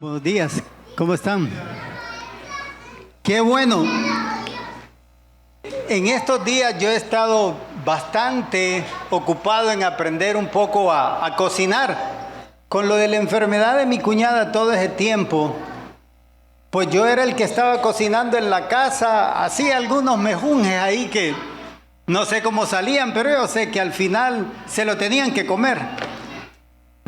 Buenos días, ¿cómo están? Qué bueno. En estos días yo he estado bastante ocupado en aprender un poco a cocinar. Con lo de la enfermedad de mi cuñada todo ese tiempo, pues yo era el que estaba cocinando en la casa, hacía algunos mejunjes ahí que no sé cómo salían, pero yo sé que al final se lo tenían que comer.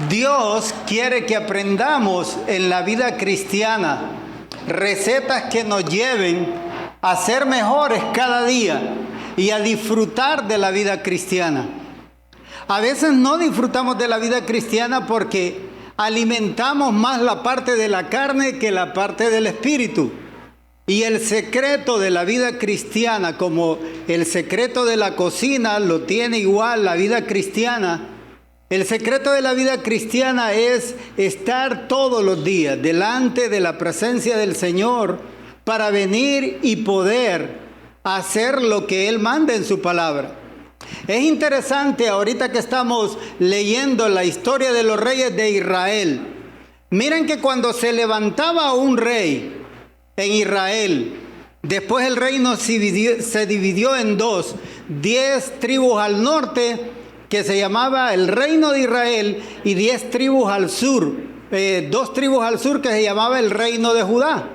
Dios quiere que aprendamos en la vida cristiana recetas que nos lleven a ser mejores cada día y a disfrutar de la vida cristiana. A veces no disfrutamos de la vida cristiana porque alimentamos más la parte de la carne que la parte del espíritu. Y el secreto de la vida cristiana, como el secreto de la cocina, lo tiene igual la vida cristiana. El secreto de la vida cristiana es estar todos los días delante de la presencia del Señor para venir y poder hacer lo que Él manda en su palabra. Es interesante ahorita que estamos leyendo la historia de los reyes de Israel. Miren que cuando se levantaba un rey en Israel, después el reino se dividió en dos, 10 tribus al norte, que se llamaba el reino de Israel, y 10 tribus al sur, 2 tribus al sur que se llamaba el reino de Judá.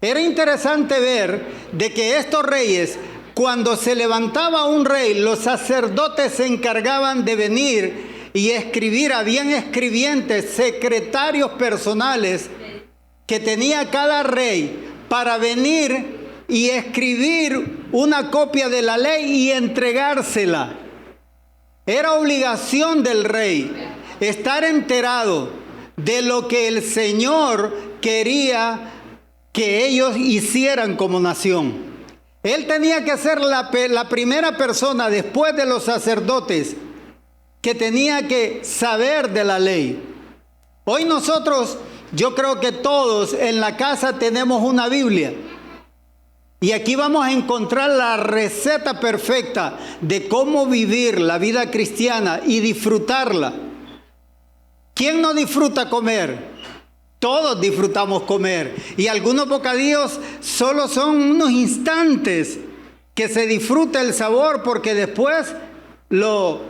Era interesante ver de que estos reyes, cuando se levantaba un rey, los sacerdotes se encargaban de venir y escribir, habían escribientes, secretarios personales que tenía cada rey para venir y escribir una copia de la ley y entregársela. Era obligación del rey estar enterado de lo que el Señor quería que ellos hicieran como nación. Él tenía que ser la primera persona después de los sacerdotes que tenía que saber de la ley. Hoy nosotros, yo creo que todos en la casa tenemos una Biblia. Y aquí vamos a encontrar la receta perfecta de cómo vivir la vida cristiana y disfrutarla. ¿Quién no disfruta comer? Todos disfrutamos comer. Y algunos bocadillos solo son unos instantes que se disfruta el sabor, porque después lo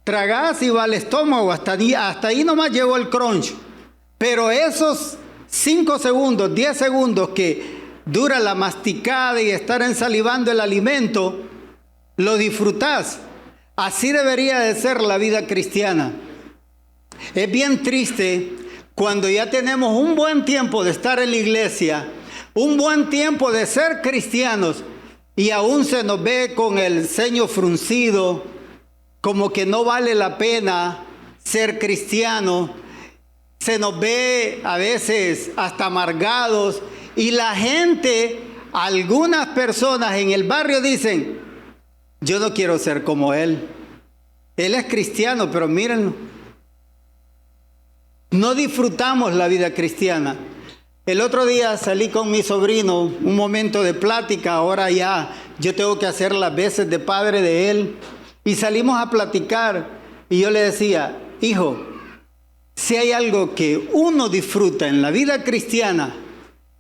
tragás y va al estómago. Hasta ahí nomás llegó el crunch. Pero esos 5 segundos, 10 segundos que dura la masticada y estar ensalivando el alimento, lo disfrutás. Así debería de ser la vida cristiana. Es bien triste cuando ya tenemos un buen tiempo de estar en la iglesia, un buen tiempo de ser cristianos, y aún se nos ve con el ceño fruncido, como que no vale la pena ser cristiano. Se nos ve a veces hasta amargados. Y la gente, algunas personas en el barrio dicen: yo no quiero ser como él. Él es cristiano, pero mírenlo. No disfrutamos la vida cristiana. El otro día salí con mi sobrino, un momento de plática. Ahora ya yo tengo que hacer las veces de padre de él. Y salimos a platicar. Y yo le decía: hijo, si hay algo que uno disfruta en la vida cristiana,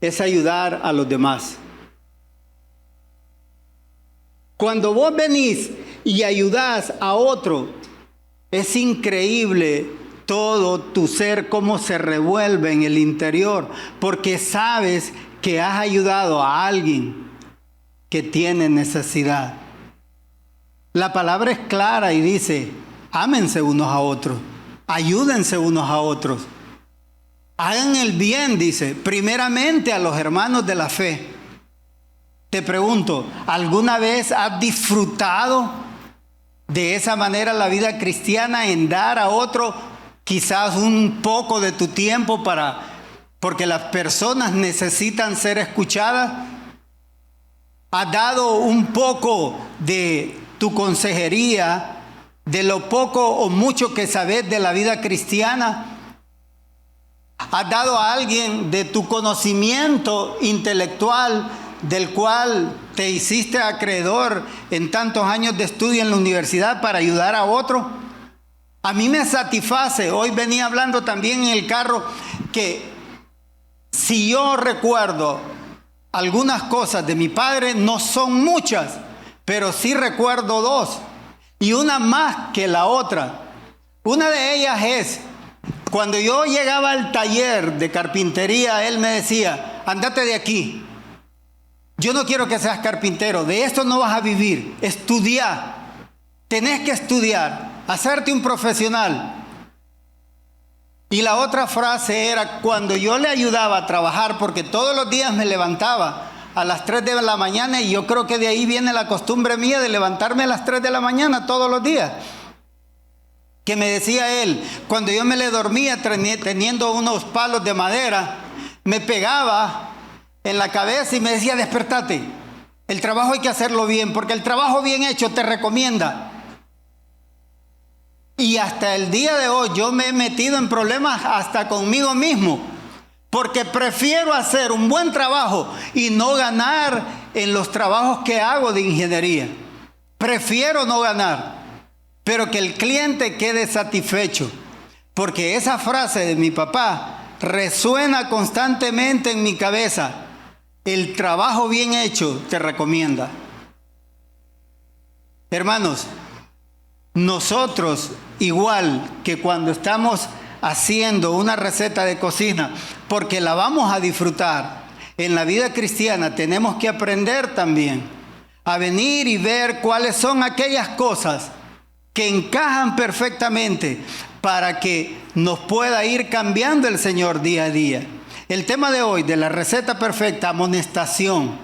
es ayudar a los demás. Cuando vos venís y ayudás a otro, es increíble todo tu ser, cómo se revuelve en el interior, porque sabes que has ayudado a alguien que tiene necesidad. La palabra es clara y dice: ámense unos a otros, ayúdense unos a otros. Hagan el bien, dice, primeramente a los hermanos de la fe. Te pregunto, ¿alguna vez has disfrutado de esa manera la vida cristiana, en dar a otro quizás un poco de tu tiempo porque las personas necesitan ser escuchadas? ¿Has dado un poco de tu consejería, de lo poco o mucho que sabes de la vida cristiana? ¿Has dado a alguien de tu conocimiento intelectual, del cual te hiciste acreedor en tantos años de estudio en la universidad, para ayudar a otro? A mí me satisface. Hoy venía hablando también en el carro que si yo recuerdo algunas cosas de mi padre, no son muchas, pero sí recuerdo dos, y una más que la otra. Una de ellas es, cuando yo llegaba al taller de carpintería, él me decía, andate de aquí. Yo no quiero que seas carpintero, de esto no vas a vivir, estudia. Tenés que estudiar, hacerte un profesional. Y la otra frase era, cuando yo le ayudaba a trabajar, porque todos los días me levantaba a las 3 de la mañana, y yo creo que de ahí viene la costumbre mía de levantarme a las 3 de la mañana todos los días. Que me decía él, cuando yo me le dormía teniendo unos palos de madera, me pegaba en la cabeza y me decía, despertate, el trabajo hay que hacerlo bien, porque el trabajo bien hecho te recomienda. Y hasta el día de hoy yo me he metido en problemas hasta conmigo mismo, porque prefiero hacer un buen trabajo y no ganar en los trabajos que hago de ingeniería. Prefiero no ganar, pero que el cliente quede satisfecho, porque esa frase de mi papá resuena constantemente en mi cabeza. El trabajo bien hecho te recomienda. Hermanos, nosotros, igual que cuando estamos haciendo una receta de cocina, porque la vamos a disfrutar, en la vida cristiana tenemos que aprender también a venir y ver cuáles son aquellas cosas que encajan perfectamente para que nos pueda ir cambiando el Señor día a día. El tema de hoy, de la receta perfecta, amonestación.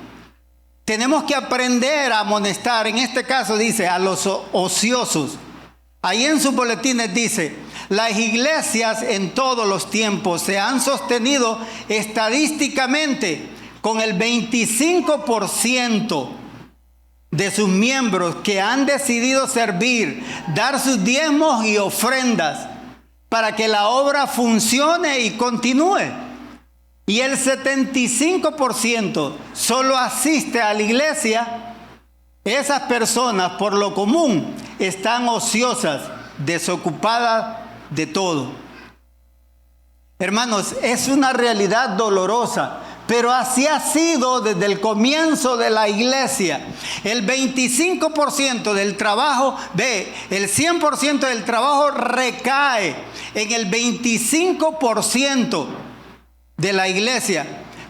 Tenemos que aprender a amonestar, en este caso dice, a los ociosos. Ahí en sus boletines dice, las iglesias en todos los tiempos se han sostenido estadísticamente con el 25% de sus miembros que han decidido servir, dar sus diezmos y ofrendas para que la obra funcione y continúe. Y el 75% solo asiste a la iglesia. Esas personas, por lo común, están ociosas, desocupadas de todo. Hermanos, es una realidad dolorosa, pero así ha sido desde el comienzo de la iglesia. El 25% del trabajo, el 100% del trabajo recae en el 25% de la iglesia.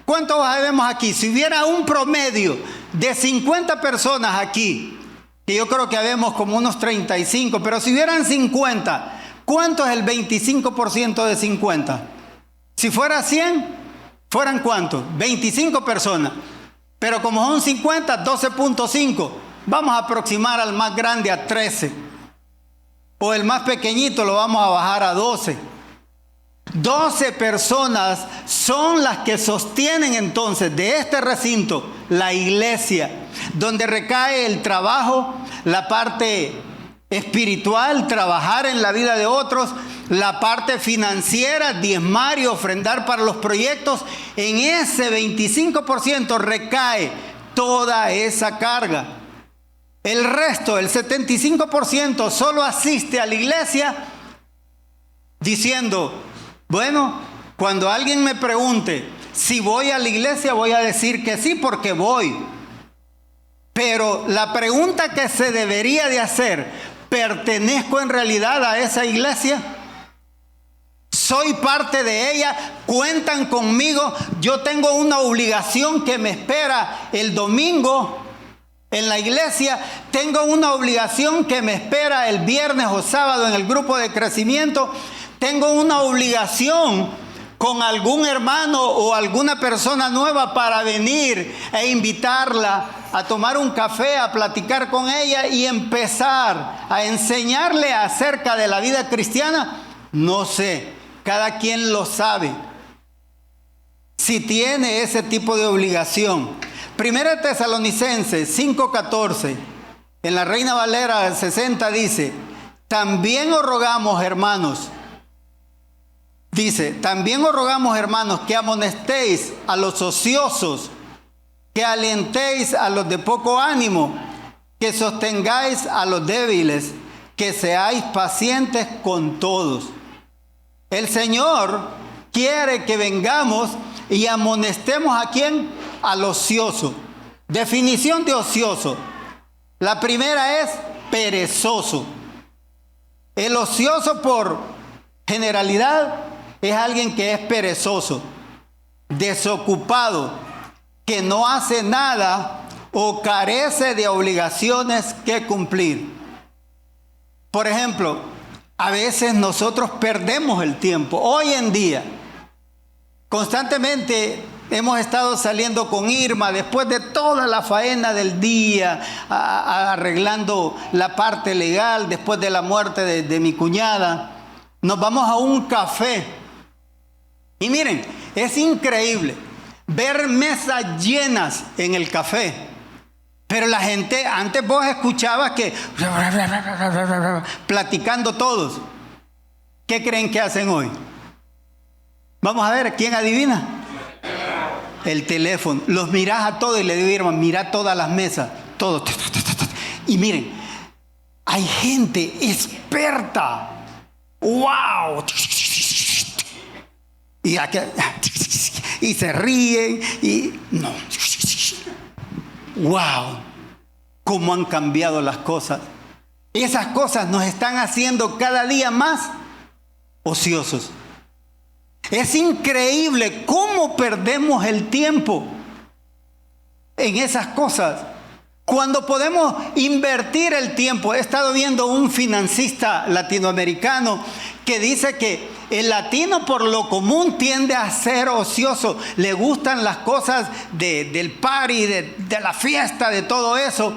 ¿Cuántos vemos aquí? Si hubiera un promedio de 50 personas aquí, que yo creo que habemos como unos 35, pero si hubieran 50, ¿cuánto es el 25% de 50? Si fuera 100, ¿fueran cuántos? 25 personas. Pero como son 50, 12.5. Vamos a aproximar al más grande a 13. O el más pequeñito lo vamos a bajar a 12. 12 personas son las que sostienen entonces de este recinto la iglesia, donde recae el trabajo, la parte espiritual, trabajar en la vida de otros, la parte financiera, diezmar y ofrendar para los proyectos. En ese 25% recae toda esa carga. El resto, el 75%, solo asiste a la iglesia diciendo, bueno, cuando alguien me pregunte si voy a la iglesia, voy a decir que sí, porque voy. Pero la pregunta que se debería de hacer, ¿pertenezco en realidad a esa iglesia? ¿Soy parte de ella? ¿Cuentan conmigo? Yo tengo una obligación que me espera el domingo en la iglesia. Tengo una obligación que me espera el viernes o sábado en el grupo de crecimiento. Tengo una obligación con algún hermano o alguna persona nueva para venir e invitarla a tomar un café, a platicar con ella y empezar a enseñarle acerca de la vida cristiana. No sé, cada quien lo sabe si tiene ese tipo de obligación. Primera Tesalonicenses 5:14, en la Reina Valera 60 dice, también os rogamos, hermanos, que amonestéis a los ociosos, que alentéis a los de poco ánimo, que sostengáis a los débiles, que seáis pacientes con todos. El Señor quiere que vengamos y amonestemos ¿a quién? Al ocioso. Definición de ocioso. La primera es perezoso. El ocioso por generalidad es alguien que es perezoso, desocupado, que no hace nada o carece de obligaciones que cumplir. Por ejemplo, a veces nosotros perdemos el tiempo. Hoy en día, constantemente hemos estado saliendo con Irma después de toda la faena del día, arreglando la parte legal después de la muerte de mi cuñada. Nos vamos a un café. Y miren, es increíble ver mesas llenas en el café. Pero la gente, antes vos escuchabas que platicando todos. ¿Qué creen que hacen hoy? Vamos a ver, ¿quién adivina? El teléfono. Los mirás a todos y le digo, Irma, mira todas las mesas. Todo. Y miren, hay gente experta. ¡Wow! Y se ríen y no. ¡Wow! ¿Cómo han cambiado las cosas? Esas cosas nos están haciendo cada día más ociosos. Es increíble cómo perdemos el tiempo en esas cosas, cuando podemos invertir el tiempo. He estado viendo un financista latinoamericano que dice que el latino por lo común tiende a ser ocioso. Le gustan las cosas del party, de la fiesta, de todo eso.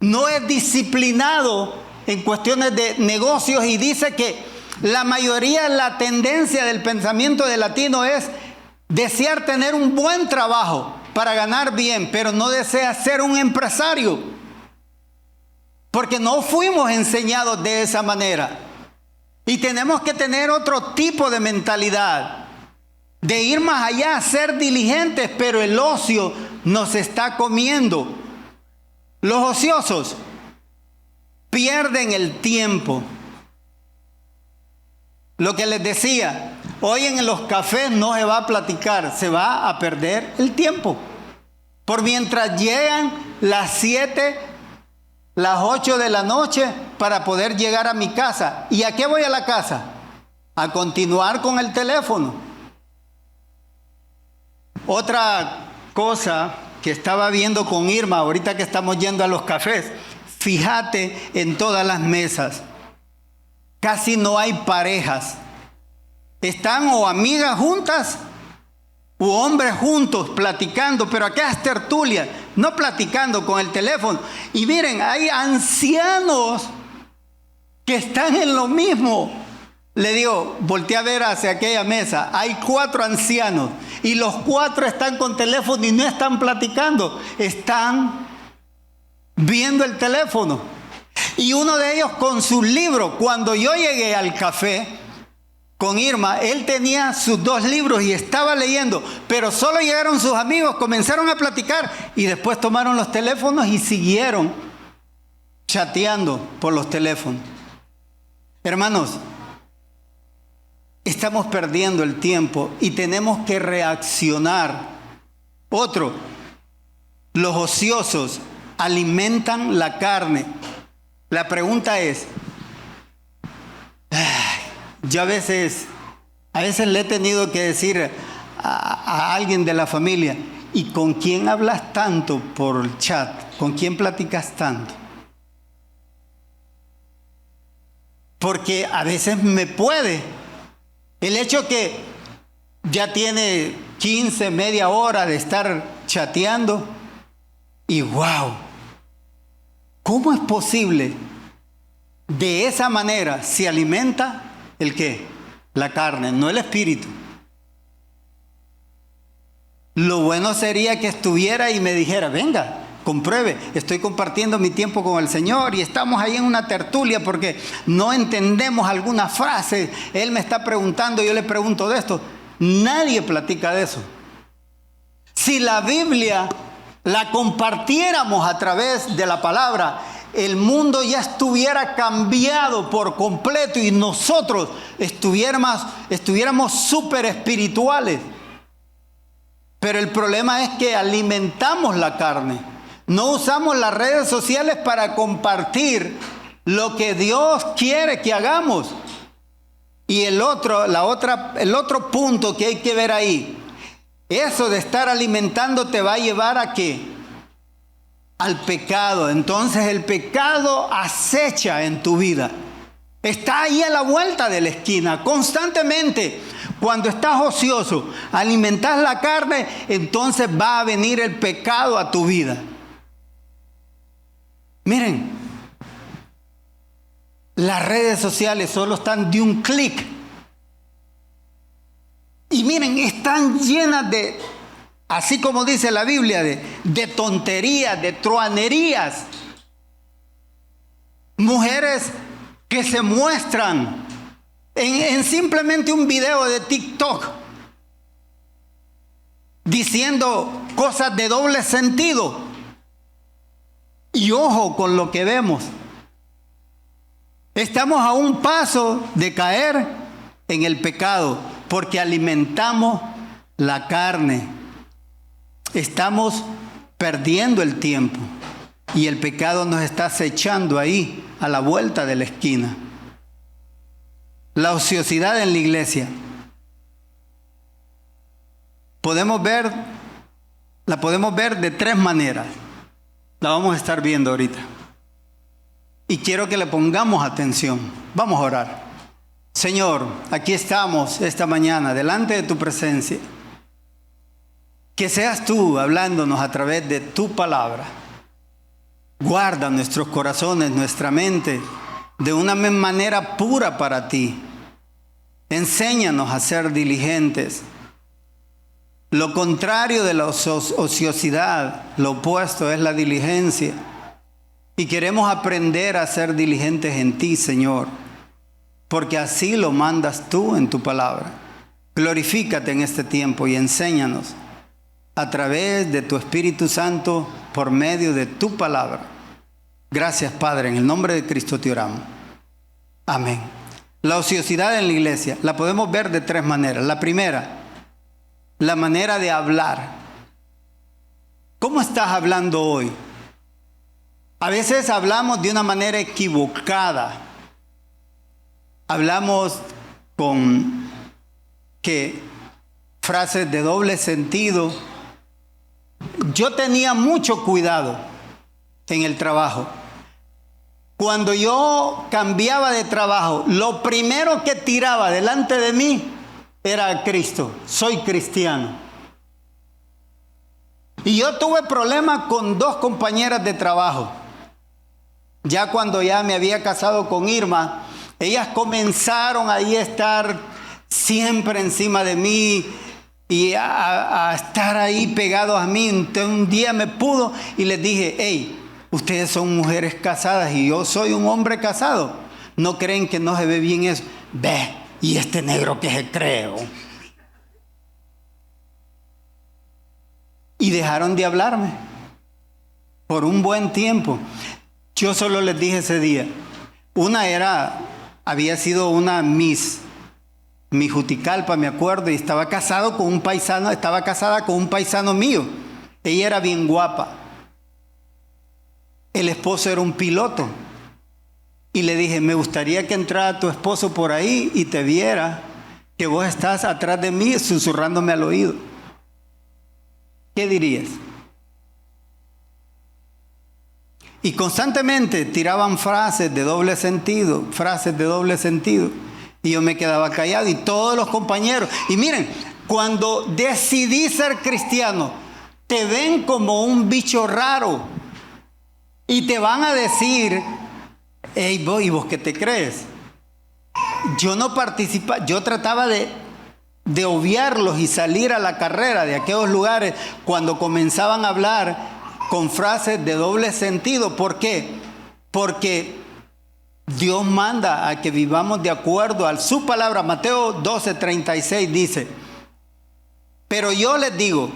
No es disciplinado en cuestiones de negocios y dice que la mayoría, la tendencia del pensamiento del latino es desear tener un buen trabajo para ganar bien, pero no desea ser un empresario, porque no fuimos enseñados de esa manera. Y tenemos que tener otro tipo de mentalidad, de ir más allá, ser diligentes, pero el ocio nos está comiendo. Los ociosos pierden el tiempo. Lo que les decía, hoy en los cafés no se va a platicar, se va a perder el tiempo. Por mientras llegan las 7, las 8 de la noche para poder llegar a mi casa. ¿Y a qué voy a la casa? A continuar con el teléfono. Otra cosa que estaba viendo con Irma, ahorita que estamos yendo a los cafés, fíjate en todas las mesas. Casi no hay parejas. Están o amigas juntas u hombres juntos platicando, pero acá es tertulia, no platicando con el teléfono. Y miren, hay ancianos que están en lo mismo. Le digo, volteé a ver hacia aquella mesa, hay 4 ancianos y los 4 están con teléfono y no están platicando, están viendo el teléfono. Y uno de ellos con su libro. Cuando yo llegué al café con Irma, él tenía sus 2 libros y estaba leyendo, pero solo llegaron sus amigos, comenzaron a platicar y después tomaron los teléfonos y siguieron chateando por los teléfonos. Hermanos, estamos perdiendo el tiempo y tenemos que reaccionar. Otro, los ociosos alimentan la carne. La pregunta es, yo a veces le he tenido que decir a alguien de la familia, ¿y con quién hablas tanto por el chat? ¿Con quién platicas tanto? Porque a veces me puede. El hecho que ya tiene 15, media hora de estar chateando y wow, ¿cómo es posible? De esa manera se alimenta ¿el qué? La carne, no el espíritu. Lo bueno sería que estuviera y me dijera, venga, compruebe, estoy compartiendo mi tiempo con el Señor y estamos ahí en una tertulia porque no entendemos alguna frase. Él me está preguntando, yo le pregunto de esto. Nadie platica de eso. Si la Biblia la compartiéramos a través de la palabra, el mundo ya estuviera cambiado por completo y nosotros estuviéramos súper espirituales. Pero el problema es que alimentamos la carne. No usamos las redes sociales para compartir lo que Dios quiere que hagamos. Y el otro punto que hay que ver ahí, eso de estar alimentando te va a llevar ¿a qué? Al pecado. Entonces el pecado acecha en tu vida. Está ahí a la vuelta de la esquina, constantemente. Cuando estás ocioso, alimentas la carne, entonces va a venir el pecado a tu vida. Miren, las redes sociales solo están de un clic. Y miren, están llenas de, así como dice la Biblia, de tonterías, de truanerías. Mujeres que se muestran en simplemente un video de TikTok diciendo cosas de doble sentido. Y ojo con lo que vemos. Estamos a un paso de caer en el pecado porque alimentamos la carne. Estamos perdiendo el tiempo y el pecado nos está acechando ahí a la vuelta de la esquina. La ociosidad en la iglesia. La podemos ver de tres maneras. La vamos a estar viendo ahorita. Y quiero que le pongamos atención. Vamos a orar. Señor, aquí estamos esta mañana delante de tu presencia. Que seas tú hablándonos a través de tu palabra. Guarda nuestros corazones, nuestra mente, de una manera pura para ti. Enséñanos a ser diligentes. Lo contrario de la ociosidad, lo opuesto es la diligencia. Y queremos aprender a ser diligentes en ti, Señor, porque así lo mandas tú en tu palabra. Glorifícate en este tiempo y enséñanos a través de tu Espíritu Santo por medio de tu palabra. Gracias, Padre, en el nombre de Cristo te oramos. Amén. La ociosidad en la iglesia la podemos ver de tres maneras. La primera, la manera de hablar. ¿Cómo estás hablando hoy? A veces hablamos de una manera equivocada. Hablamos con frases de doble sentido. Yo tenía mucho cuidado en el trabajo. Cuando yo cambiaba de trabajo, lo primero que tiraba delante de mí era a Cristo. Soy cristiano. Y yo tuve problemas con dos compañeras de trabajo. Ya cuando ya me había casado con Irma, ellas comenzaron ahí a estar siempre encima de mí y a estar ahí pegados a mí. Entonces un día me pudo y les dije, hey, ustedes son mujeres casadas y yo soy un hombre casado. ¿No creen que no se ve bien eso? Ve, y este negro que se cree. Y dejaron de hablarme por un buen tiempo. Yo solo les dije ese día, había sido una Miss Juticalpa, me acuerdo, y estaba casada con un paisano mío. Ella era bien guapa. El esposo era un piloto. Y le dije, me gustaría que entrara tu esposo por ahí y te viera que vos estás atrás de mí susurrándome al oído. ¿Qué dirías? Y constantemente tiraban frases de doble sentido. Y yo me quedaba callado y todos los compañeros. Y miren, cuando decidí ser cristiano, te ven como un bicho raro. Y te van a decir, hey, ¿y vos qué te crees? Yo no participaba, yo trataba de obviarlos y salir a la carrera de aquellos lugares cuando comenzaban a hablar con frases de doble sentido. ¿Por qué? Porque Dios manda a que vivamos de acuerdo a su palabra. Mateo 12:36 dice, pero yo les digo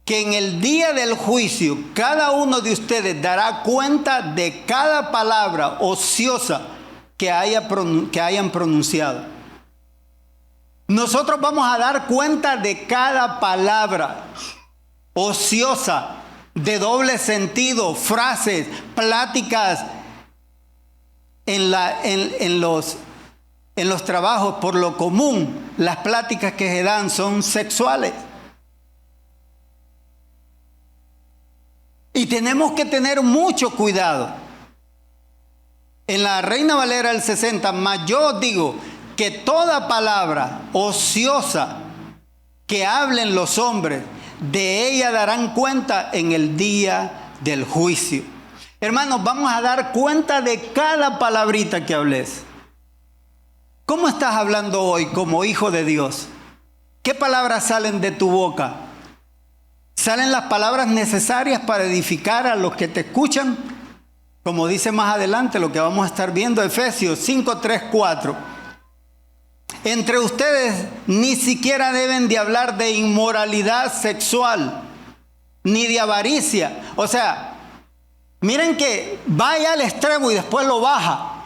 que en el día del juicio cada uno de ustedes dará cuenta de cada palabra ociosa que hayan pronunciado. Nosotros vamos a dar cuenta de cada palabra. ociosa, de doble sentido, frases, pláticas en los trabajos. Por lo común, las pláticas que se dan son sexuales. Y tenemos que tener mucho cuidado. En la Reina Valera del 60, mas yo digo que toda palabra ociosa que hablen los hombres, de ella darán cuenta en el día del juicio. Hermanos, vamos a dar cuenta de cada palabrita que hables. ¿Cómo estás hablando hoy como hijo de Dios? ¿Qué palabras salen de tu boca? ¿Salen las palabras necesarias para edificar a los que te escuchan? Como dice más adelante lo que vamos a estar viendo, Efesios 5, 3, 4. Entre ustedes ni siquiera deben de hablar de inmoralidad sexual, ni de avaricia. O sea, miren que vaya al extremo y después lo baja.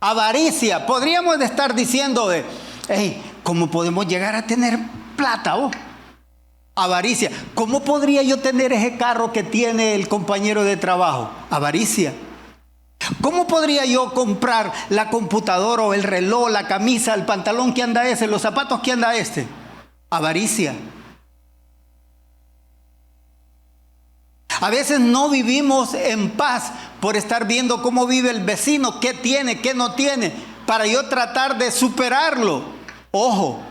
Avaricia. Podríamos de estar diciendo hey, ¿cómo podemos llegar a tener plata? Avaricia. ¿Cómo podría yo tener ese carro que tiene el compañero de trabajo? Avaricia. ¿Cómo podría yo comprar la computadora o el reloj, la camisa, el pantalón que anda ese, los zapatos que anda este? Avaricia. A veces no vivimos en paz por estar viendo cómo vive el vecino, qué tiene, qué no tiene, para yo tratar de superarlo. Ojo,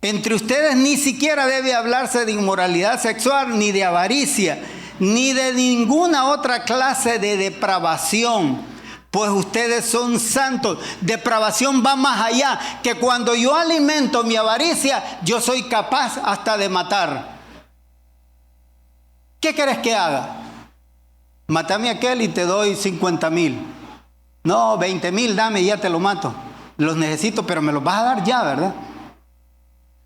entre ustedes ni siquiera debe hablarse de inmoralidad sexual, ni de avaricia, ni de ninguna otra clase de depravación, pues ustedes son santos. Depravación va más allá, que cuando yo alimento mi avaricia, yo soy capaz hasta de matar. ¿Qué quieres que haga? Mátame a aquel y te doy 50,000. No, 20,000 dame y ya te lo mato. Los necesito, pero me los vas a dar ya, ¿verdad?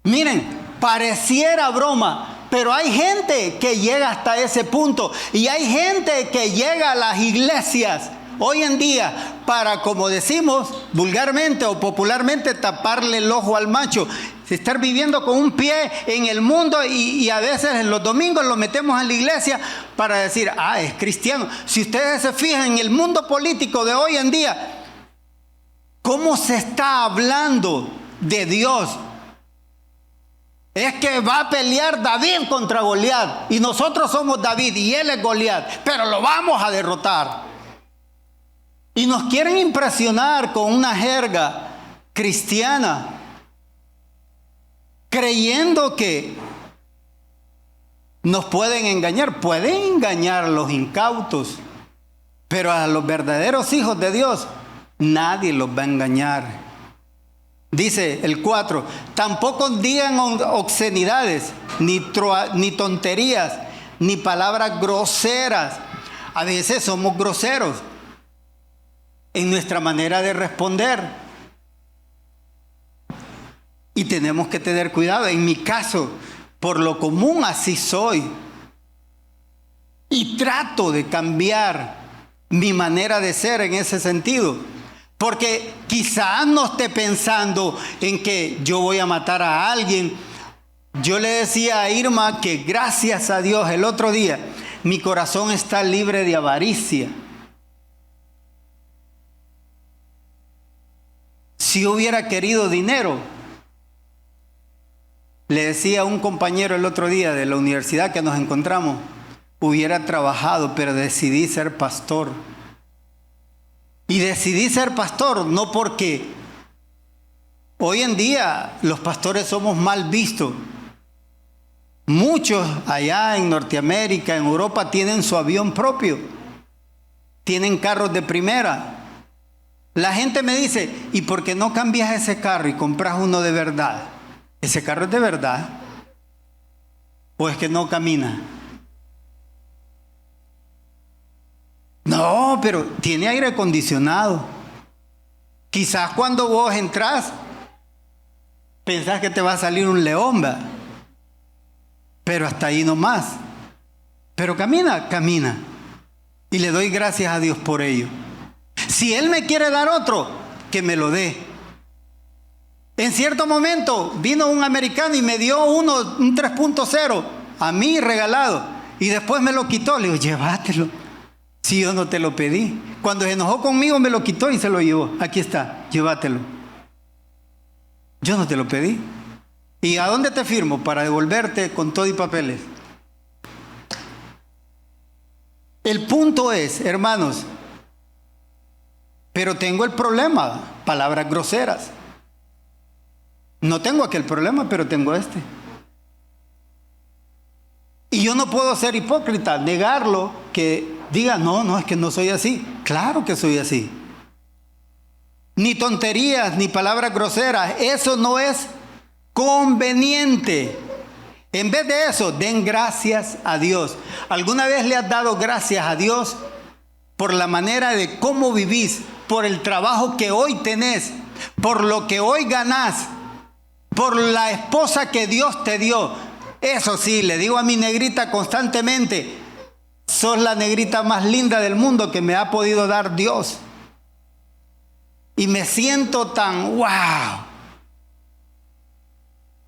Miren, pareciera broma, pero hay gente que llega hasta ese punto. Y hay gente que llega a las iglesias hoy en día para, como decimos vulgarmente o popularmente, taparle el ojo al macho. Estar viviendo con un pie en el mundo y a veces en los domingos lo metemos en la iglesia para decir, es cristiano. Si ustedes se fijan en el mundo político de hoy en día, ¿cómo se está hablando de Dios? Es que va a pelear David contra Goliat y nosotros somos David y él es Goliat, pero lo vamos a derrotar. Y nos quieren impresionar con una jerga cristiana, creyendo que nos pueden engañar. Pueden engañar a los incautos, pero a los verdaderos hijos de Dios nadie los va a engañar. Dice el 4, tampoco digan obscenidades, ni tonterías, ni palabras groseras. A veces somos groseros en nuestra manera de responder. Y tenemos que tener cuidado. En mi caso, por lo común así soy. Y trato de cambiar mi manera de ser en ese sentido. Porque quizás no esté pensando en que yo voy a matar a alguien. Yo le decía a Irma que gracias a Dios el otro día, mi corazón está libre de avaricia. Si hubiera querido dinero, le decía a un compañero el otro día de la universidad que nos encontramos, hubiera trabajado, pero decidí ser pastor. Y decidí ser pastor no porque hoy en día los pastores somos mal vistos. Muchos allá en Norteamérica, en Europa, tienen su avión propio. Tienen carros de primera. La gente me dice, ¿y por qué no cambias ese carro y compras uno de verdad? ¿Ese carro es de verdad? ¿O es que no camina? No, pero tiene aire acondicionado. Quizás cuando vos entras, pensás que te va a salir un león, ¿verdad? Pero hasta ahí nomás. Pero camina, camina. Y le doy gracias a Dios por ello. Si Él me quiere dar otro, que me lo dé. En cierto momento vino un americano y me dio un 3.0 a mí regalado. Y después me lo quitó. Le digo, llévatelo. Si yo no te lo pedí. Cuando se enojó conmigo me lo quitó y se lo llevó. Aquí está, llévatelo. Yo no te lo pedí. ¿Y a dónde te firmo? Para devolverte con todo y papeles. El punto es, hermanos, pero tengo el problema, palabras groseras. No tengo aquel problema, pero tengo este. Y yo no puedo ser hipócrita, negarlo, que diga, no, es que no soy así. Claro que soy así. Ni tonterías, ni palabras groseras, eso no es conveniente. En vez de eso, den gracias a Dios. ¿Alguna vez le has dado gracias a Dios por la manera de cómo vivís, por el trabajo que hoy tenés, por lo que hoy ganás, por la esposa que Dios te dio? Eso sí, le digo a mi negrita constantemente, sos la negrita más linda del mundo que me ha podido dar Dios. Y me siento tan wow.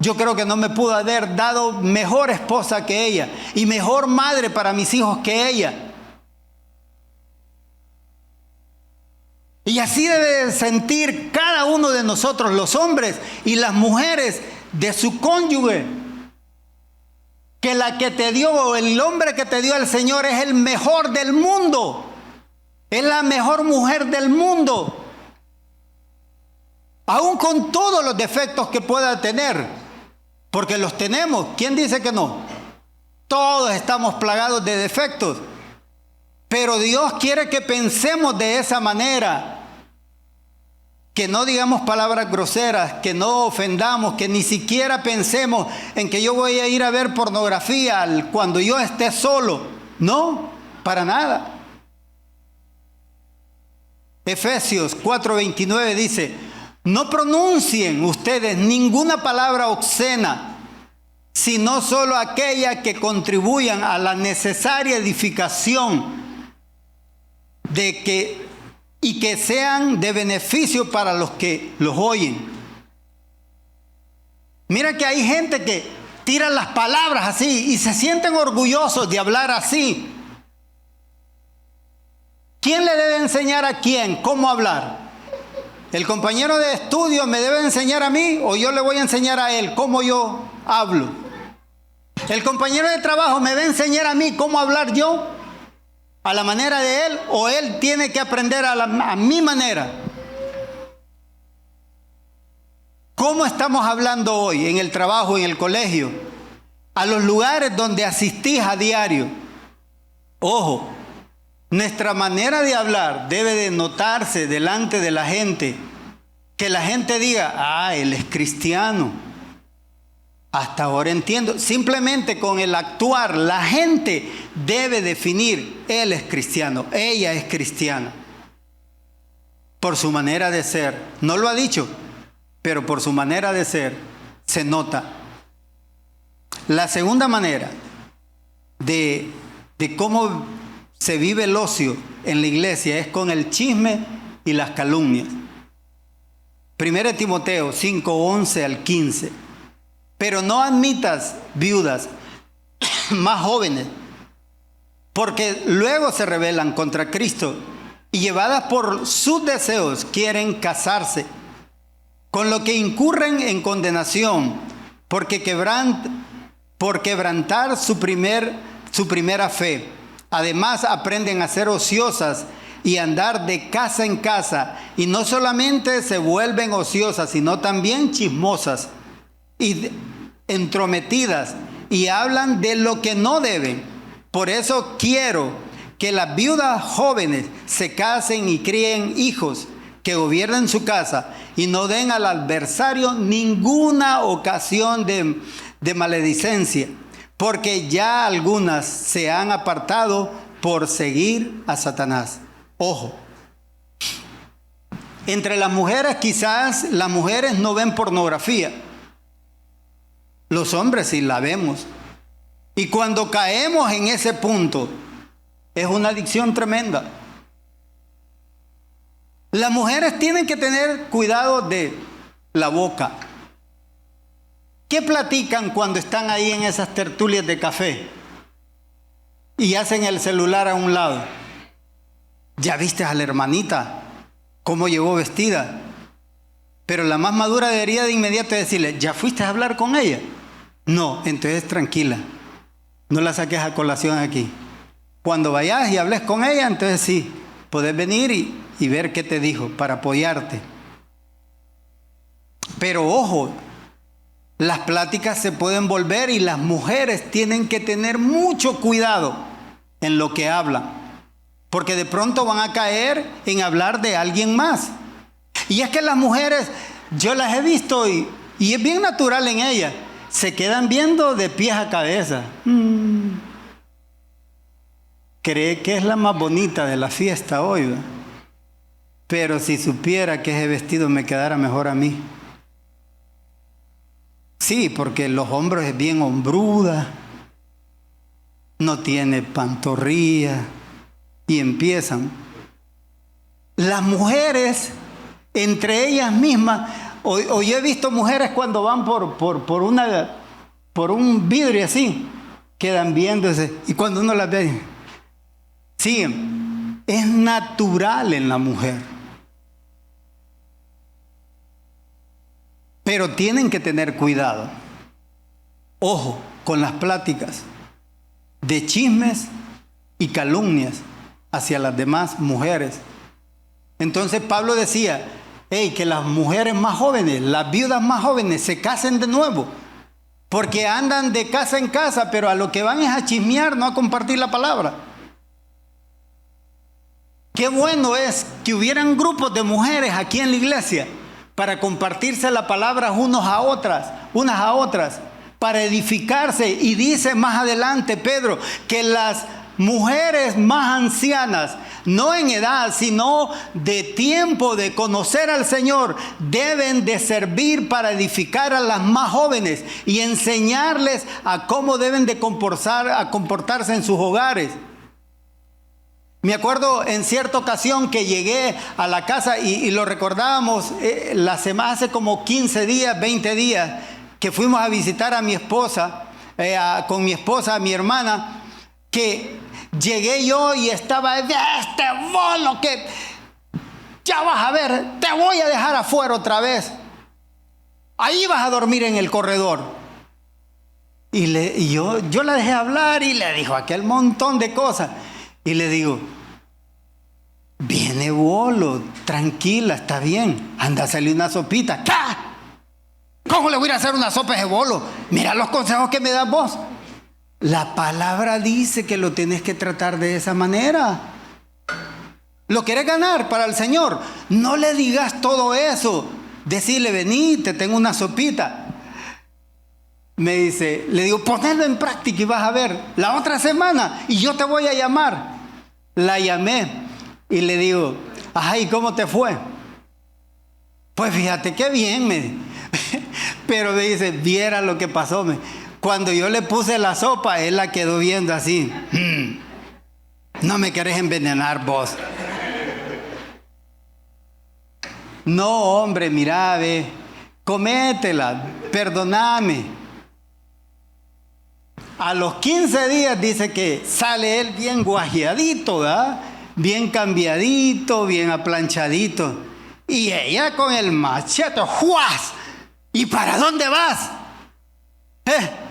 Yo creo que no me pudo haber dado mejor esposa que ella y mejor madre para mis hijos que ella. Y así debe sentir cada uno de nosotros, los hombres y las mujeres, de su cónyuge. Que la que te dio, el hombre que te dio el Señor es el mejor del mundo. Es la mejor mujer del mundo. Aún con todos los defectos que pueda tener. Porque los tenemos. ¿Quién dice que no? Todos estamos plagados de defectos. Pero Dios quiere que pensemos de esa manera. Que no digamos palabras groseras, que no ofendamos, que ni siquiera pensemos en que yo voy a ir a ver pornografía cuando yo esté solo. No, para nada. Efesios 4:29 dice, no pronuncien ustedes ninguna palabra obscena, sino solo aquella que contribuyan a la necesaria edificación y que sean de beneficio para los que los oyen. Mira que hay gente que tira las palabras así y se sienten orgullosos de hablar así. ¿Quién le debe enseñar a quién cómo hablar? ¿El compañero de estudio me debe enseñar a mí o yo le voy a enseñar a él cómo yo hablo? ¿El compañero de trabajo me va a enseñar a mí cómo hablar yo? ¿A la manera de él o él tiene que aprender a mi manera? ¿Cómo estamos hablando hoy en el trabajo, en el colegio? A los lugares donde asistís a diario. Ojo, nuestra manera de hablar debe de notarse delante de la gente. Que la gente diga, él es cristiano. Hasta ahora entiendo. Simplemente con el actuar, la gente debe definir, él es cristiano, ella es cristiana. Por su manera de ser. No lo ha dicho, pero por su manera de ser se nota. La segunda manera de cómo se vive el ocio en la iglesia es con el chisme y las calumnias. 1 Timoteo 5:11 al 15. Pero no admitas viudas más jóvenes, porque luego se rebelan contra Cristo y llevadas por sus deseos quieren casarse, con lo que incurren en condenación, por quebrantar su primera fe. Además aprenden a ser ociosas y andar de casa en casa, y no solamente se vuelven ociosas, sino también chismosas y entrometidas, y hablan de lo que no deben. Por eso quiero que las viudas jóvenes se casen y críen hijos, que gobiernen su casa y no den al adversario ninguna ocasión de maledicencia, porque ya algunas se han apartado por seguir a Satanás. Ojo, entre las mujeres quizás las mujeres no ven pornografía. Los hombres sí la vemos. Y cuando caemos en ese punto, es una adicción tremenda. Las mujeres tienen que tener cuidado de la boca. ¿Qué platican cuando están ahí en esas tertulias de café? Y hacen el celular a un lado. ¿Ya viste a la hermanita? ¿Cómo llegó vestida? Pero la más madura debería de inmediato decirle, ¿ya fuiste a hablar con ella? No, entonces tranquila. No la saques a colación aquí. Cuando vayas y hables con ella, entonces sí, podés venir y ver qué te dijo para apoyarte. Pero ojo, las pláticas se pueden volver y las mujeres tienen que tener mucho cuidado en lo que hablan, porque de pronto van a caer en hablar de alguien más. Y es que las mujeres, yo las he visto y es bien natural en ellas, se quedan viendo de pies a cabeza. Cree que es la más bonita de la fiesta hoy, ¿verdad? Pero si supiera que ese vestido me quedara mejor a mí. Sí, porque los hombros es bien hombruda, no tiene pantorrilla, y empiezan. Las mujeres, entre ellas mismas, o yo he visto mujeres cuando van por un vidrio así, quedan viéndose, y cuando uno las ve, siguen. Es natural en la mujer. Pero tienen que tener cuidado. Ojo con las pláticas de chismes y calumnias hacia las demás mujeres. Entonces Pablo decía, que las mujeres más jóvenes, las viudas más jóvenes se casen de nuevo, porque andan de casa en casa, pero a lo que van es a chismear, no a compartir la palabra. Qué bueno es que hubieran grupos de mujeres aquí en la iglesia para compartirse la palabra unas a otras, para edificarse. Y dice más adelante Pedro que las mujeres más ancianas, no en edad, sino de tiempo de conocer al Señor, deben de servir para edificar a las más jóvenes y enseñarles a cómo deben de comportarse en sus hogares. Me acuerdo en cierta ocasión que llegué a la casa y lo recordábamos hace como 15 días, 20 días, que fuimos a visitar a mi esposa, con mi esposa, a mi hermana, que llegué yo y estaba este bolo que ya vas a ver, te voy a dejar afuera otra vez. Ahí vas a dormir en el corredor. Y yo la dejé hablar y le dijo aquel montón de cosas. Y le digo, viene bolo, tranquila, está bien, anda a hacerle una sopita. ¿Qué? ¿Cómo le voy a hacer una sopa a ese bolo? Mira los consejos que me das vos. La palabra dice que lo tenés que tratar de esa manera. ¿Lo querés ganar para el Señor? No le digas todo eso. Decirle, vení, te tengo una sopita. Me dice, le digo, ponelo en práctica y vas a ver la otra semana y yo te voy a llamar. La llamé y le digo, ajá, ¿y cómo te fue? Pues fíjate qué bien, me dice. Pero me dice, viera lo que pasó. Cuando yo le puse la sopa, él la quedó viendo así. No me querés envenenar vos. No, hombre, mira, ve, cométela, perdóname. A los 15 días dice que sale él bien guajeadito, ¿verdad? Bien cambiadito, bien aplanchadito. Y ella con el machete, ¡juas! ¿Y para dónde vas?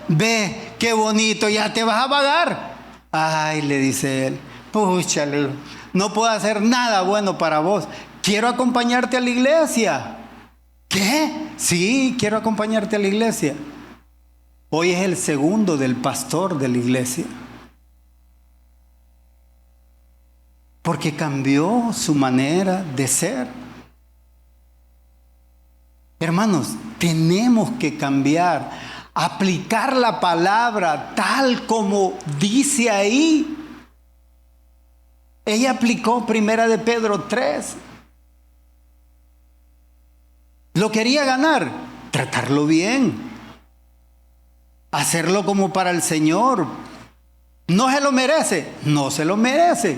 Ve, qué bonito, ya te vas a vagar. Ay, le dice él, púchale, no puedo hacer nada bueno para vos. Quiero acompañarte a la iglesia. ¿Qué? Sí, quiero acompañarte a la iglesia. Hoy es el segundo del pastor de la iglesia. Porque cambió su manera de ser. Hermanos, tenemos que cambiar, aplicar la palabra tal como dice ahí. Ella aplicó 1 de Pedro 3. Lo quería ganar, tratarlo bien. Hacerlo como para el Señor. ¿No se lo merece? No se lo merece.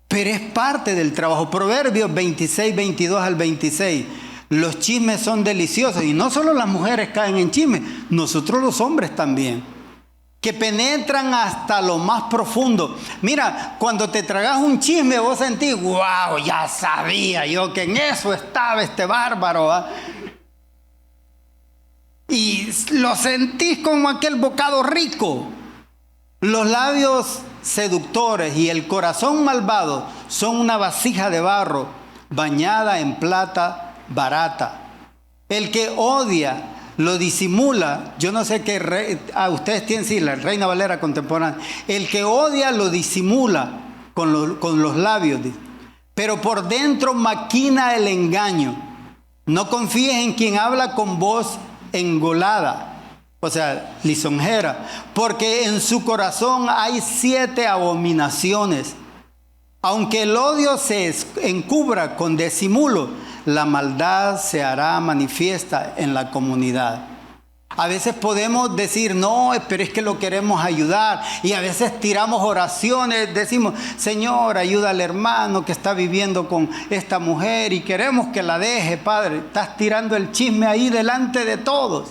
Pero es parte del trabajo. Proverbios 26, 22 al 26. Los chismes son deliciosos y no solo las mujeres caen en chismes, nosotros los hombres también, que penetran hasta lo más profundo. Mira, cuando te tragas un chisme vos sentís, wow, ya sabía yo que en eso estaba este bárbaro, ¿ah? Y lo sentís como aquel bocado rico. Los labios seductores y el corazón malvado son una vasija de barro bañada en plata barata. El que odia lo disimula. Yo no sé qué ustedes tienen, sí, la Reina Valera contemporánea. El que odia lo disimula con los labios, pero por dentro maquina el engaño. No confíes en quien habla con voz engolada, o sea, lisonjera, porque en su corazón hay 7 abominaciones. Aunque el odio se encubra con disimulo, la maldad se hará manifiesta en la comunidad. A veces podemos decir, no, pero es que lo queremos ayudar. Y a veces tiramos oraciones, decimos, Señor, ayuda al hermano que está viviendo con esta mujer y queremos que la deje, Padre. Estás tirando el chisme ahí delante de todos.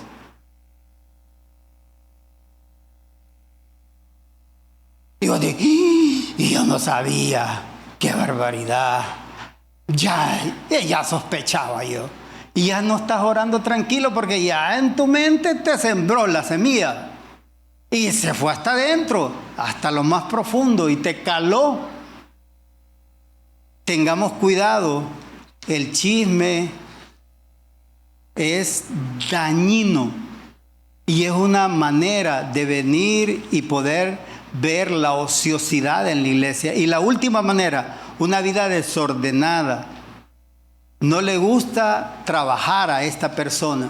Y yo no sabía, qué barbaridad. Ya sospechaba yo. Y ya no estás orando tranquilo porque ya en tu mente te sembró la semilla. Y se fue hasta adentro, hasta lo más profundo y te caló. Tengamos cuidado, el chisme es dañino y es una manera de venir y poder ver la ociosidad en la iglesia. Y la última manera, una vida desordenada. No le gusta trabajar a esta persona.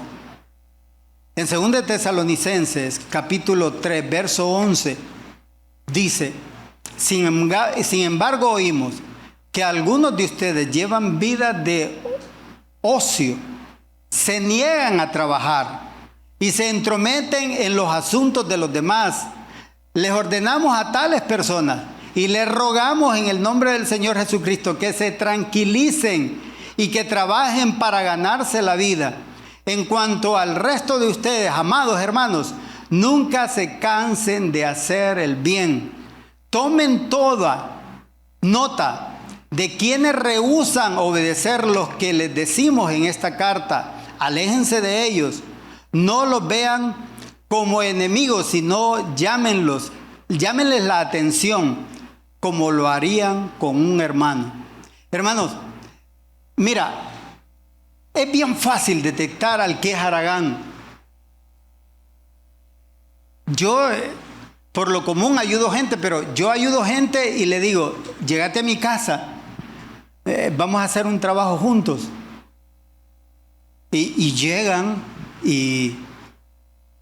En 2 Tesalonicenses, capítulo 3, verso 11, dice, sin embargo oímos que algunos de ustedes llevan vida de ocio, se niegan a trabajar y se entrometen en los asuntos de los demás. Les ordenamos a tales personas y les rogamos en el nombre del Señor Jesucristo que se tranquilicen y que trabajen para ganarse la vida. En cuanto al resto de ustedes, amados hermanos, nunca se cansen de hacer el bien. Tomen toda nota de quienes rehúsan obedecer lo que les decimos en esta carta. Aléjense de ellos. No los vean como enemigos, sino llámenles la atención como lo harían con un hermano. Hermanos, mira, es bien fácil detectar al que es haragán. Yo, por lo común, ayudo gente, pero yo ayudo gente y le digo, llégate a mi casa, vamos a hacer un trabajo juntos. Y llegan, y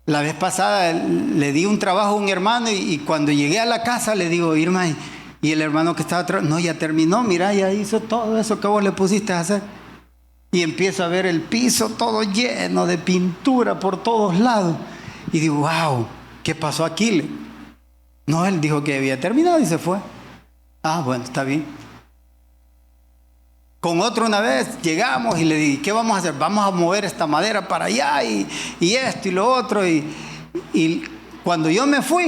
la vez pasada le di un trabajo a un hermano y cuando llegué a la casa le digo, Irma, y el hermano que estaba atrás, no, ya terminó, mira, ya hizo todo eso que vos le pusiste a hacer. Y empiezo a ver el piso todo lleno de pintura por todos lados. Y digo, wow, ¿qué pasó aquí? No, él dijo que había terminado y se fue. Ah, bueno, está bien. Con otro una vez llegamos y le dije, ¿qué vamos a hacer? Vamos a mover esta madera para allá y esto y lo otro. Y cuando yo me fui,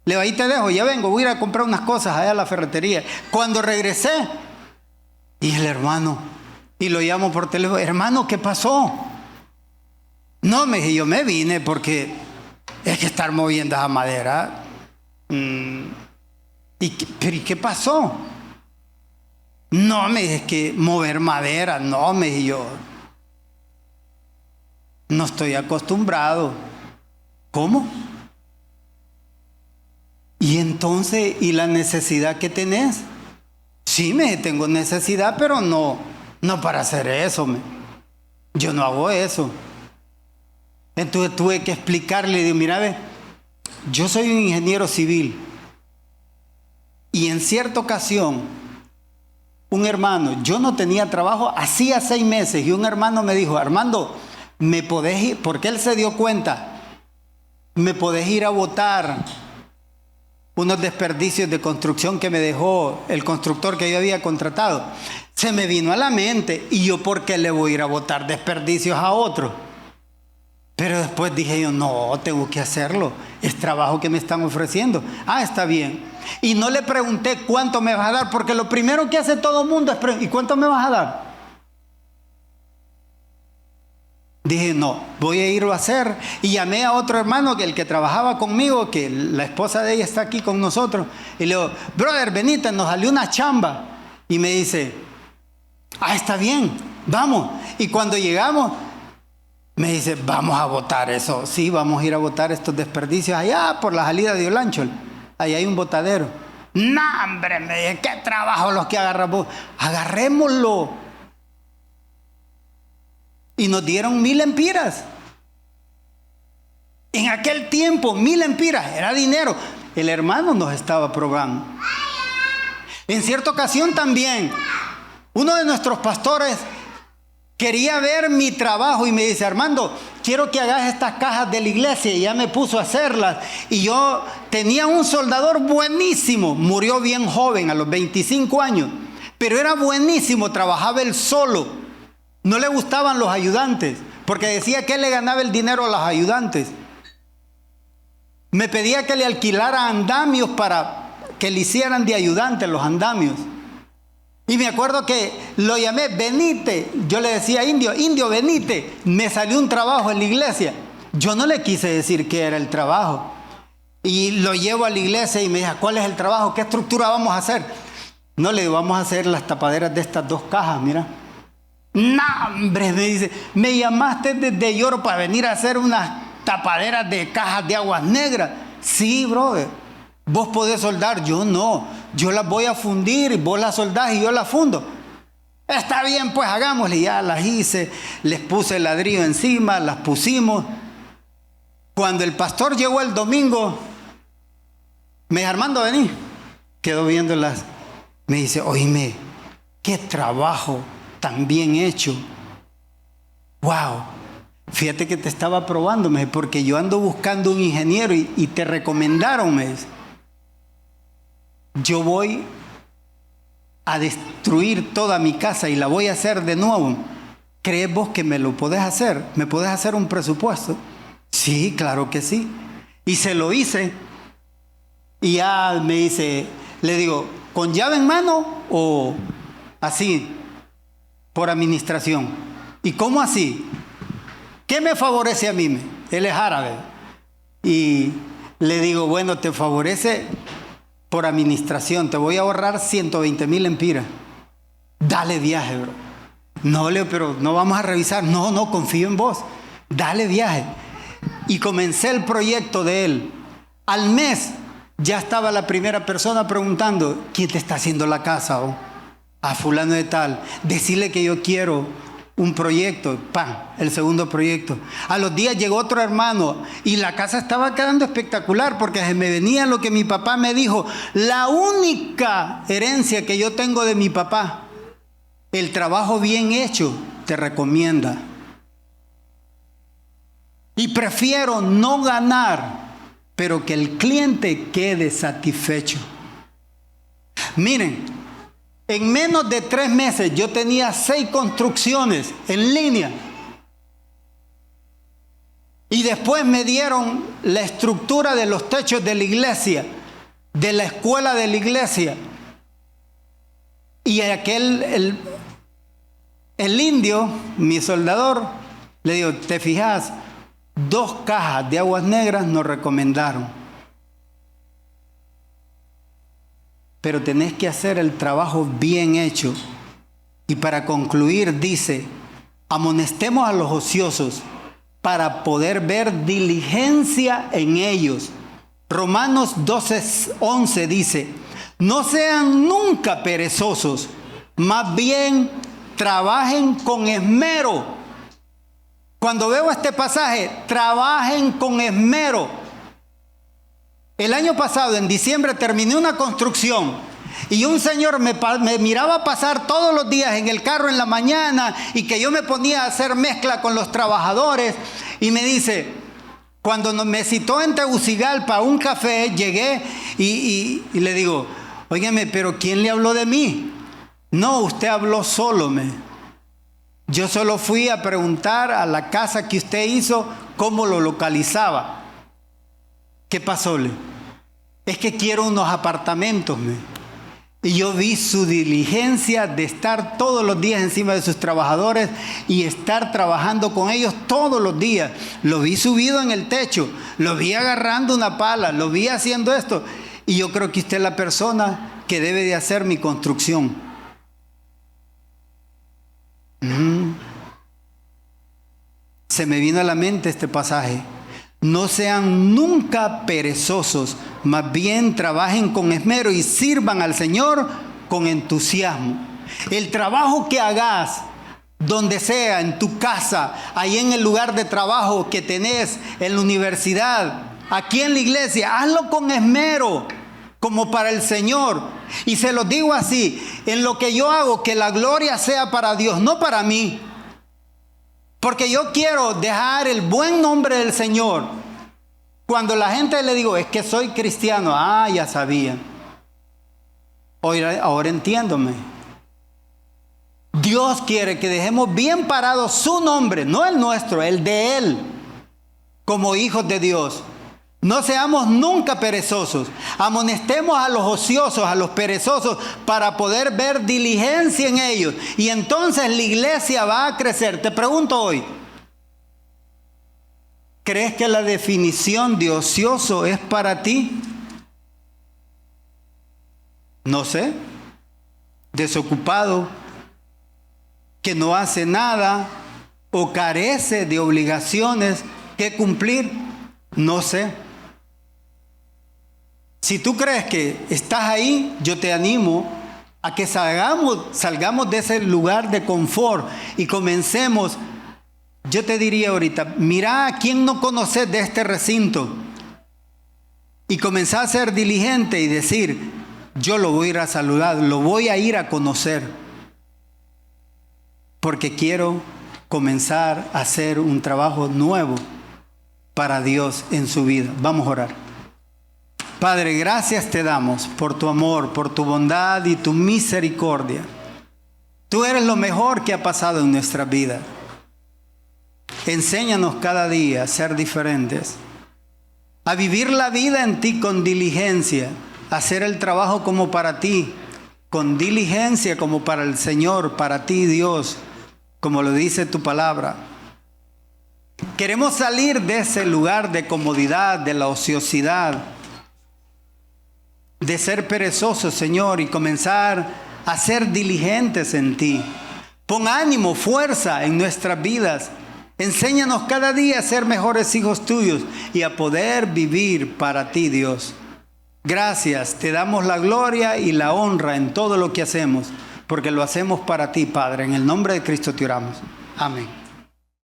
le digo, ahí te dejo, ya vengo, voy a ir a comprar unas cosas allá a la ferretería. Cuando regresé, y el hermano, y lo llamo por teléfono, hermano, ¿qué pasó? No, me dije, yo me vine porque es que estar moviendo esa madera. ¿Pero y qué pasó? No, me dije, es que mover madera, no, me dije yo. No estoy acostumbrado. ¿Cómo? Y entonces, ¿y la necesidad que tenés? Sí, me dije, tengo necesidad, pero no para hacer eso. Yo no hago eso. Entonces tuve que explicarle, digo, mira, ve, yo soy un ingeniero civil. Y en cierta ocasión, un hermano, yo no tenía trabajo, hacía 6 meses, y un hermano me dijo, Armando, ¿me podés ir? Porque él se dio cuenta, ¿me podés ir a botar unos desperdicios de construcción que me dejó el constructor que yo había contratado? Se me vino a la mente, ¿y yo por qué le voy a ir a botar desperdicios a otro? Pero después dije yo, no, tengo que hacerlo. Es trabajo que me están ofreciendo. Ah, está bien. Y no le pregunté cuánto me vas a dar, porque lo primero que hace todo el mundo es preguntar, ¿y cuánto me vas a dar? Dije, no, voy a irlo a hacer. Y llamé a otro hermano, que el que trabajaba conmigo, que la esposa de ella está aquí con nosotros. Y le digo, brother, venite, nos salió una chamba. Y me dice, ah, está bien, vamos. Y cuando llegamos, me dice, vamos a botar eso. Sí, vamos a ir a botar estos desperdicios allá por la salida de Olancho. Ahí hay un botadero. No, hombre, me dije, qué trabajo los que agarramos. Agarrémoslo. Y nos dieron 1000 empiras. En aquel tiempo, 1000 empiras era dinero. El hermano nos estaba probando. En cierta ocasión también, uno de nuestros pastores quería ver mi trabajo y me dice, Armando, quiero que hagas estas cajas de la iglesia. Y ya me puso a hacerlas. Y yo tenía un soldador buenísimo. Murió bien joven, a los 25 años. Pero era buenísimo, trabajaba él solo. No le gustaban los ayudantes, porque decía que él le ganaba el dinero a los ayudantes. Me pedía que le alquilara andamios para que le hicieran de ayudante los andamios. Y me acuerdo que lo llamé, venite. Yo le decía, indio, venite. Me salió un trabajo en la iglesia. Yo no le quise decir qué era el trabajo. Y lo llevo a la iglesia y me dice, ¿cuál es el trabajo? ¿Qué estructura vamos a hacer? No, le digo, vamos a hacer las tapaderas de estas 2 cajas, mira. No, hombre, me dice, me llamaste desde Lloro para venir a hacer unas tapaderas de cajas de aguas negras. Sí, brother, vos podés soldar, yo no. Yo las voy a fundir, vos las soldás y yo las fundo. Está bien, pues hagámosle. Ya las hice, les puse el ladrillo encima, las pusimos. Cuando el pastor llegó el domingo, me dijo, Armando, vení. Quedó viéndolas. Me dice, oíme, qué trabajo tan bien hecho. Wow. Fíjate que te estaba probándome, porque yo ando buscando un ingeniero y te recomendaron, me dice. Yo voy a destruir toda mi casa y la voy a hacer de nuevo. ¿Crees vos que me lo podés hacer? ¿Me podés hacer un presupuesto? Sí, claro que sí. Y se lo hice. Y ya me dice, le digo, ¿con llave en mano o así? Por administración. ¿Y cómo así? ¿Qué me favorece a mí? Él es árabe. Y le digo, bueno, te favorece por administración. Te voy a ahorrar 120,000 empiras. Dale viaje, bro. No, pero no vamos a revisar. No, confío en vos. Dale viaje. Y comencé el proyecto de él. Al mes ya estaba la primera persona preguntando, ¿quién te está haciendo la casa? A fulano de tal, decirle que yo quiero un proyecto, ¡pam!, el segundo proyecto. A los días llegó otro hermano y la casa estaba quedando espectacular, porque se me venía lo que mi papá me dijo, la única herencia que yo tengo de mi papá, el trabajo bien hecho te recomienda. Y prefiero no ganar, pero que el cliente quede satisfecho. Miren, en menos de 3 meses yo tenía 6 construcciones en línea. Y después me dieron la estructura de los techos de la iglesia, de la escuela de la iglesia. Y el indio, mi soldador, le digo, ¿te fijas? 2 cajas de aguas negras nos recomendaron. Pero tenés que hacer el trabajo bien hecho. Y para concluir dice, amonestemos a los ociosos para poder ver diligencia en ellos. Romanos 12:11 dice, no sean nunca perezosos, más bien trabajen con esmero. Cuando veo este pasaje, trabajen con esmero. El año pasado, en diciembre, terminé una construcción y un señor me miraba pasar todos los días en el carro en la mañana y que yo me ponía a hacer mezcla con los trabajadores y me dice, cuando me citó en Tegucigalpa a un café, llegué y le digo, óigame, pero ¿quién le habló de mí? No, usted habló solo, yo solo fui a preguntar a la casa que usted hizo cómo lo localizaba. ¿Qué pasó? Es que quiero unos apartamentos, Y yo vi su diligencia de estar todos los días encima de sus trabajadores y estar trabajando con ellos todos los días. Lo vi subido en el techo, lo vi agarrando una pala, lo vi haciendo esto. Y yo creo que usted es la persona que debe de hacer mi construcción. Se me vino a la mente este pasaje. No sean nunca perezosos, más bien trabajen con esmero y sirvan al Señor con entusiasmo. El trabajo que hagas, donde sea, en tu casa, ahí en el lugar de trabajo que tenés, en la universidad, aquí en la iglesia, hazlo con esmero, como para el Señor. Y se los digo así, en lo que yo hago, que la gloria sea para Dios, no para mí. Porque yo quiero dejar el buen nombre del Señor. Cuando la gente le digo, es que soy cristiano, ya sabía. Ahora entiéndome. Dios quiere que dejemos bien parado su nombre, no el nuestro, el de Él, como hijos de Dios. No seamos nunca perezosos. Amonestemos a los ociosos, a los perezosos, para poder ver diligencia en ellos. Y entonces la iglesia va a crecer. Te pregunto hoy, ¿crees que la definición de ocioso es para ti? No sé. Desocupado, que no hace nada o carece de obligaciones que cumplir. No sé. Si tú crees que estás ahí, yo te animo a que salgamos de ese lugar de confort y comencemos. Yo te diría ahorita, mira a quien no conoces de este recinto y comenzá a ser diligente y decir, yo lo voy a ir a saludar, lo voy a ir a conocer, porque quiero comenzar a hacer un trabajo nuevo para Dios en su vida. Vamos a orar. Padre, gracias te damos por tu amor, por tu bondad y tu misericordia. Tú eres lo mejor que ha pasado en nuestra vida. Enséñanos cada día a ser diferentes, a vivir la vida en ti con diligencia, a hacer el trabajo como para ti, con diligencia como para el Señor, para ti Dios, como lo dice tu palabra. Queremos salir de ese lugar de comodidad, de la ociosidad, de ser perezosos, Señor, y comenzar a ser diligentes en ti. Pon ánimo, fuerza en nuestras vidas. Enséñanos cada día a ser mejores hijos tuyos y a poder vivir para ti, Dios. Gracias, te damos la gloria y la honra en todo lo que hacemos, porque lo hacemos para ti, Padre. En el nombre de Cristo te oramos. Amén.